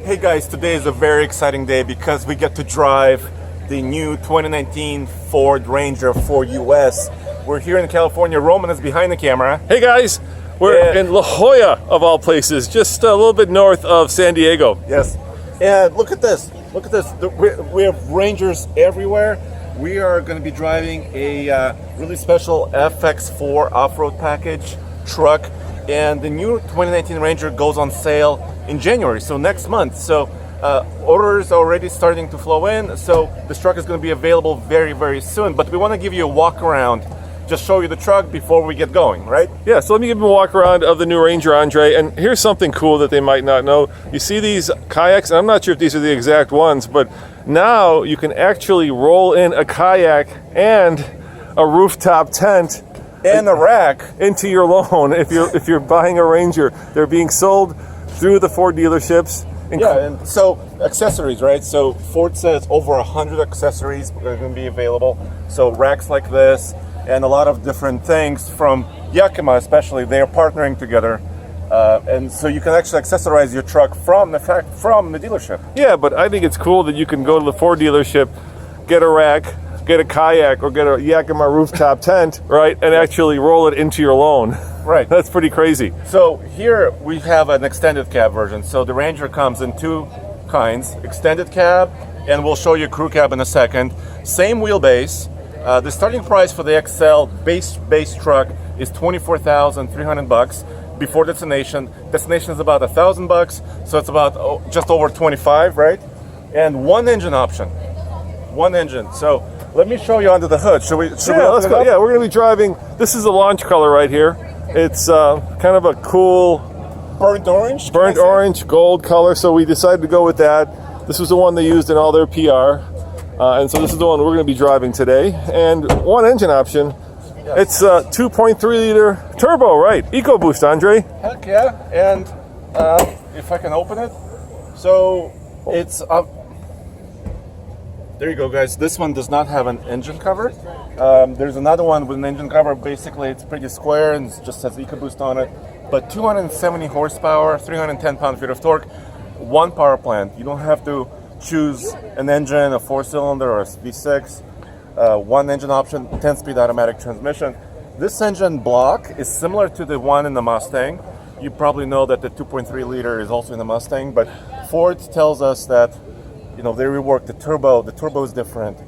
Hey guys, today is a very exciting day because we get to drive the new 2019 Ford Ranger 4US. We're here in California. Roman is behind the camera. Hey guys, we're in La Jolla of all places, just a little bit north of San Diego. Yes. And look at this. Look at this. We have Rangers everywhere. We are going to be driving a really special FX4 off-road package truck. And the new 2019 Ranger goes on sale in January, so next month. So orders are already starting to flow in. So this truck is going to be available very, very soon. But we want to give you a walk around, just show you the truck before we get going, right? Yeah, so let me give you a walk around of the new Ranger, Andre. And here's something cool that they might not know. You see these kayaks, and I'm not sure if these are the exact ones, but now you can actually roll in a kayak and a rooftop tent and a rack into your loan if you're buying a Ranger. They're being sold through the Ford dealerships. Yeah, and so accessories, right? So Ford says over 100 accessories are going to be available. So racks like this and a lot of different things from Yakima, especially. They're partnering together, and so you can actually accessorize your truck from the dealership. Yeah, but I think it's cool that you can go to the Ford dealership, get a rack, get a kayak, or get a Yakima rooftop tent, right, and actually roll it into your loan. Right. That's pretty crazy. So here we have an extended cab version. So the Ranger comes in two kinds, extended cab, and we'll show you crew cab in a second. Same wheelbase. The starting price for the XL base truck is $24,300 before destination. Destination is about $1,000, so it's about just over 25, right? And one engine option. One engine. So let me show you under the hood. Should we let's go. Yeah, we're going to be driving. This is the launch color right here. It's kind of a cool burnt orange gold color. So we decided to go with that. This was the one they used in all their PR. And so this is the one we're going to be driving today. And one engine option. Yes. It's a 2.3 liter turbo, right? EcoBoost, Andre. Heck yeah. And if I can open it. So it's there you go, guys. This one does not have an engine cover. There's another one with an engine cover. Basically, it's pretty square and it just says EcoBoost on it. But 270 horsepower, 310 pound-feet of torque, one power plant. You don't have to choose an engine, a 4-cylinder or a V6. One engine option, 10-speed automatic transmission. This engine block is similar to the one in the Mustang. You probably know that the 2.3 liter is also in the Mustang, but Ford tells us that they reworked the turbo. The turbo is different.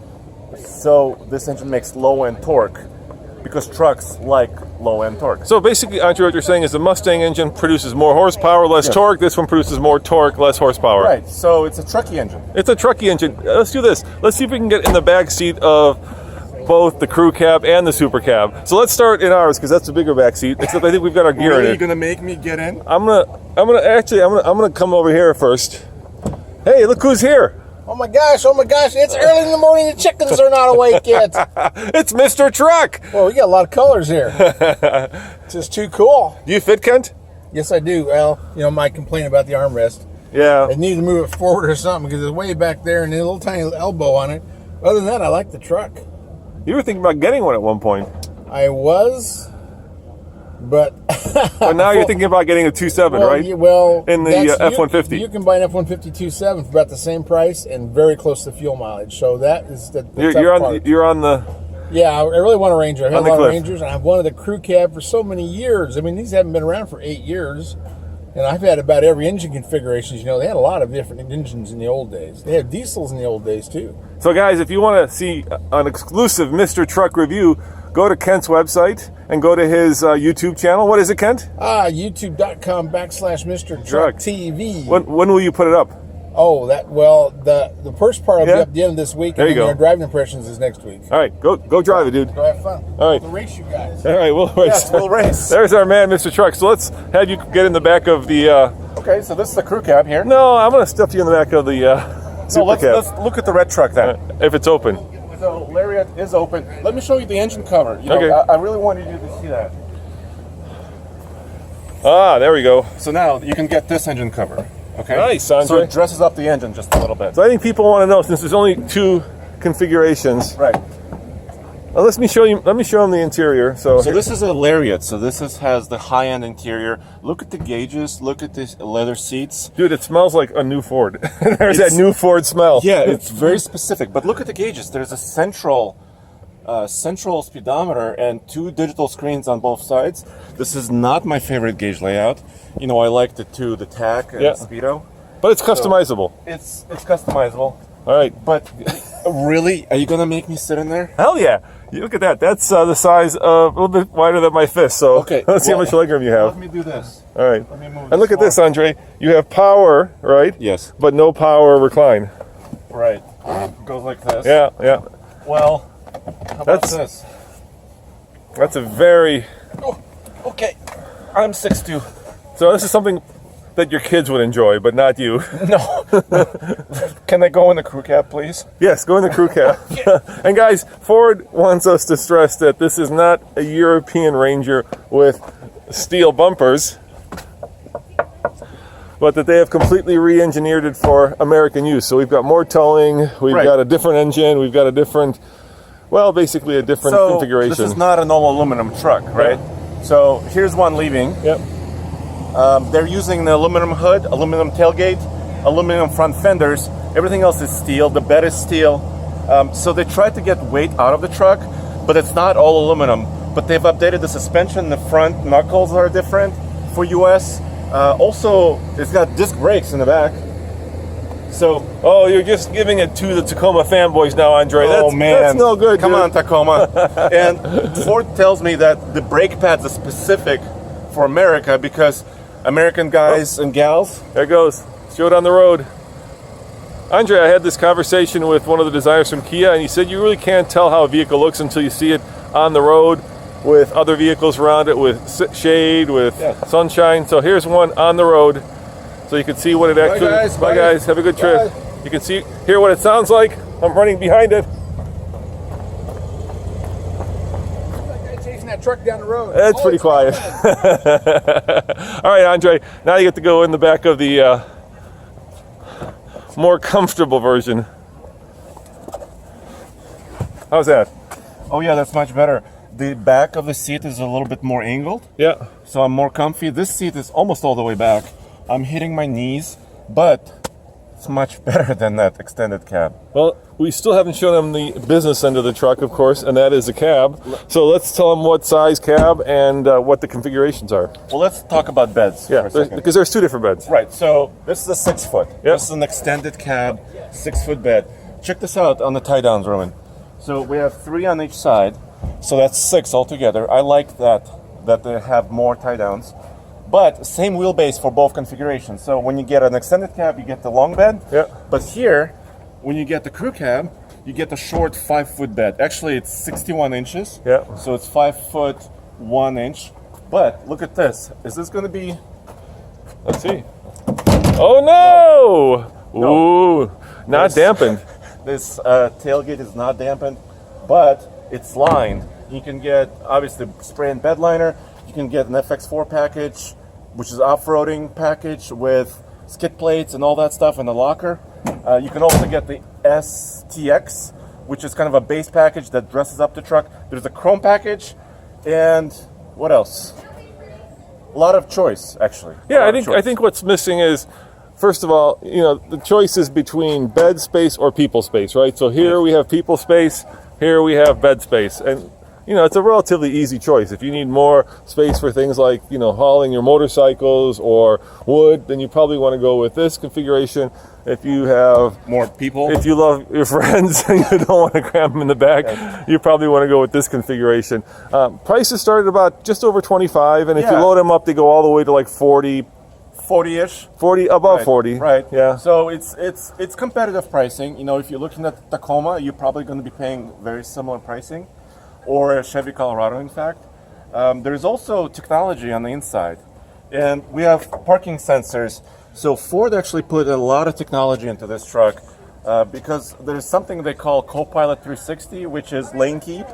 So this engine makes low-end torque because trucks like low-end torque. So basically, Andre, what you're saying is the Mustang engine produces more horsepower, less torque. This one produces more torque, less horsepower. Right. So it's a trucky engine. It's a trucky engine. Let's do this. Let's see if we can get in the back seat of both the crew cab and the super cab. So let's start in ours because that's the bigger back seat. Except I think we've got our gear in it. You're gonna make me get in? I'm gonna come over here first. Hey, look who's here. Oh my gosh, it's early in the morning, the chickens are not awake yet. It's Mr. Truck. Well, we got a lot of colors here. It's just too cool. Do you fit, Kent? Yes, I do. Well, my complaint about the armrest. Yeah. I need to move it forward or something because it's way back there and there's a little tiny elbow on it. Other than that, I like the truck. You were thinking about getting one at one point. I was, but... But now you're thinking about getting a 2.7, right? Well, in the F-150. You can buy an F-150 2.7 for about the same price and very close to fuel mileage. So that is the you're on the... Yeah, I really want a Ranger. I've had a lot of Rangers, and I've wanted a crew cab for so many years. I mean, these haven't been around for 8 years, and I've had about every engine configuration. They had a lot of different engines in the old days. They had diesels in the old days, too. So, guys, if you want to see an exclusive Mr. Truck review, go to Kent's website and go to his YouTube channel. What is it, Kent? YouTube.com/Mr. Truck TV. When will you put it up? Oh, the first part will be up at the end of this week. There you go. Our driving impressions is next week. All right, go drive it, dude. Go have fun. All right. We'll race you guys. All right, we'll race. Yes, we'll race. There's our man, Mr. Truck. So let's have you get in the back of the... Okay, so this is the crew cab here. No, I'm going to stuff you in the back of the super cab. Let's look at the red truck then. If it's open. So Lariat is open. Let me show you the engine cover. Okay. I really wanted you to see that. Ah, there we go. So now you can get this engine cover. Okay. Nice, Andre. So it dresses up the engine just a little bit. So I think people want to know, since there's only two configurations. Right. Let me show him the interior. So this is a Lariat. So has the high-end interior. Look at the gauges. Look at this leather seats. dude, it smells like a new Ford. There's that new Ford smell. Yeah, it's very specific. But look at the gauges. There's a central speedometer and 2 digital screens on both sides. This is not my favorite gauge layout. I like the TAC and Speedo. But it's customizable. It's customizable. All right. But really, are you gonna make me sit in there? Hell yeah. You look at that. That's the size of a little bit wider than my fist. So Okay, let's see how much legroom you have. Let me do this. All right. Let me move And look at this this, Andre. You have power, right? Yes. But no power recline. Right. Goes like this. Yeah, yeah. Well, how about this? That's a very... Oh, okay. I'm 6'2". So this is something that your kids would enjoy, but not you. No. Can I go in the crew cab, please? Yes, go in the crew cab. And guys, Ford wants us to stress that this is not a European Ranger with steel bumpers, but that they have completely re-engineered it for American use. So we've got more towing, we've got a different engine, we've got a different, basically a different configuration. This is not an all aluminum truck, right? So here's one leaving. Yep. They're using the aluminum hood, aluminum tailgate, aluminum front fenders. Everything else is steel. The bed is steel. So they tried to get weight out of the truck, but it's not all aluminum. But they've updated the suspension. The front knuckles are different for US. Also, it's got disc brakes in the back. So, you're just giving it to the Tacoma fanboys now, Andre. man, that's no good. Come dude. on, Tacoma. And Ford tells me that the brake pads are specific for America because American guys and gals. There it goes. Show it on the road. Andre, I had this conversation with one of the designers from Kia, and he said you really can't tell how a vehicle looks until you see it on the road with other vehicles around it, with shade, with sunshine. So here's one on the road, so you can see what it actually. Bye guys. Have a good trip. Bye. You can hear what it sounds like. I'm running behind it. That truck down the road. It's pretty quiet. All right, Andre. Now you get to go in the back of the more comfortable version. How's that? Oh yeah, that's much better. The back of the seat is a little bit more angled. Yeah. So I'm more comfy. This seat is almost all the way back. I'm hitting my knees, but it's much better than that extended cab. Well, we still haven't shown them the business end of the truck, of course, and that is a cab. So let's tell them what size cab and what the configurations are. Well, let's talk about beds for a second. Because there's 2 different beds. Right, so this is a 6 foot. Yep. This is an extended cab, 6 foot bed. Check this out on the tie downs, Roman. So we have 3 on each side, so that's 6 altogether. I like that they have more tie downs. But same wheelbase for both configurations. So when you get an extended cab, you get the long bed. Yeah. But here, when you get the crew cab, you get the short 5 foot bed. Actually, it's 61 inches. Yeah. So it's 5 foot 1 inch. But look at this. Is this going to be? Let's see. Oh no! No. Ooh, not dampened. This tailgate is not dampened, but it's lined. You can get obviously spray and bed liner. You can get an FX4 package, which is off-roading package with skid plates and all that stuff in the locker. You can also get the STX, which is kind of a base package that dresses up the truck. There's a chrome package, and what else? A lot of choice, actually. Yeah, I think what's missing is, first of all, the choice is between bed space or people space, right? So here we have people space, here we have bed space, and it's a relatively easy choice. If you need more space for things like, hauling your motorcycles or wood, then you probably want to go with this configuration. If you have more people, if you love your friends and you don't want to cram them in the back, you probably want to go with this configuration. Prices start at about just over 25, and if you load them up, they go all the way to like 40. 40-ish. 40, above right, 40. Right. Yeah. So it's competitive pricing. If you're looking at Tacoma, you're probably going to be paying very similar pricing. Or a Chevy Colorado, in fact. There's also technology on the inside. And we have parking sensors. So Ford actually put a lot of technology into this truck because there's something they call Copilot 360, which is lane keep,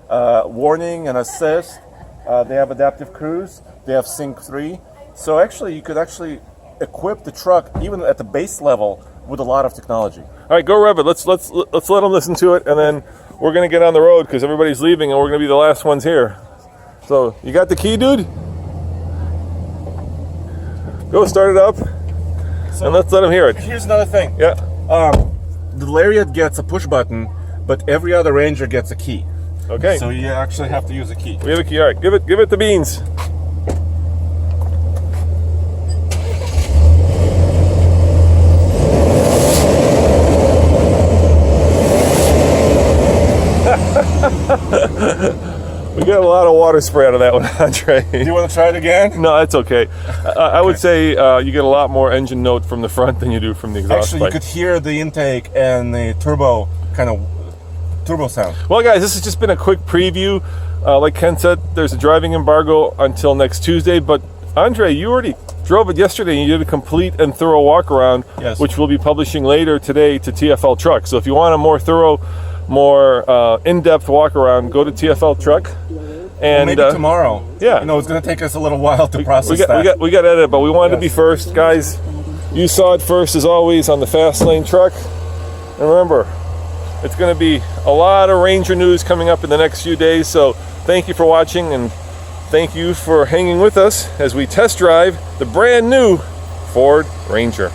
warning and assist. They have adaptive cruise. They have Sync 3. So actually, you could actually equip the truck, even at the base level, with a lot of technology. All right, go rev it. Let's let them listen to it, and then we're going to get on the road because everybody's leaving and we're going to be the last ones here. So, you got the key, dude? Go start it up and let's let them hear it. Here's another thing. Yeah. The Lariat gets a push button, but every other Ranger gets a key. Okay. So you actually have to use a key. We have a key. All right. Give it the beans. We got a lot of water spray out of that one, Andre. Do you want to try it again? No, that's okay. I would say you get a lot more engine note from the front than you do from the exhaust Actually, pipe. you could hear the intake and the turbo sound. Well, guys, this has just been a quick preview. Like Ken said, there's a driving embargo until next Tuesday. But Andre, you already drove it yesterday and you did a complete and thorough walk around, Yes. which we'll be publishing later today to TFL Truck. So if you want a more thorough, more in-depth walk around, go to TFL Truck. And Maybe tomorrow. yeah. You know, it's going to take us a little while to process that. we got edit, but we wanted to be first, guys. You saw it first, as always, on the Fast Lane Truck. And remember, it's going to be a lot of Ranger news coming up in the next few days. So thank you for watching, and thank you for hanging with us as we test drive the brand new Ford Ranger.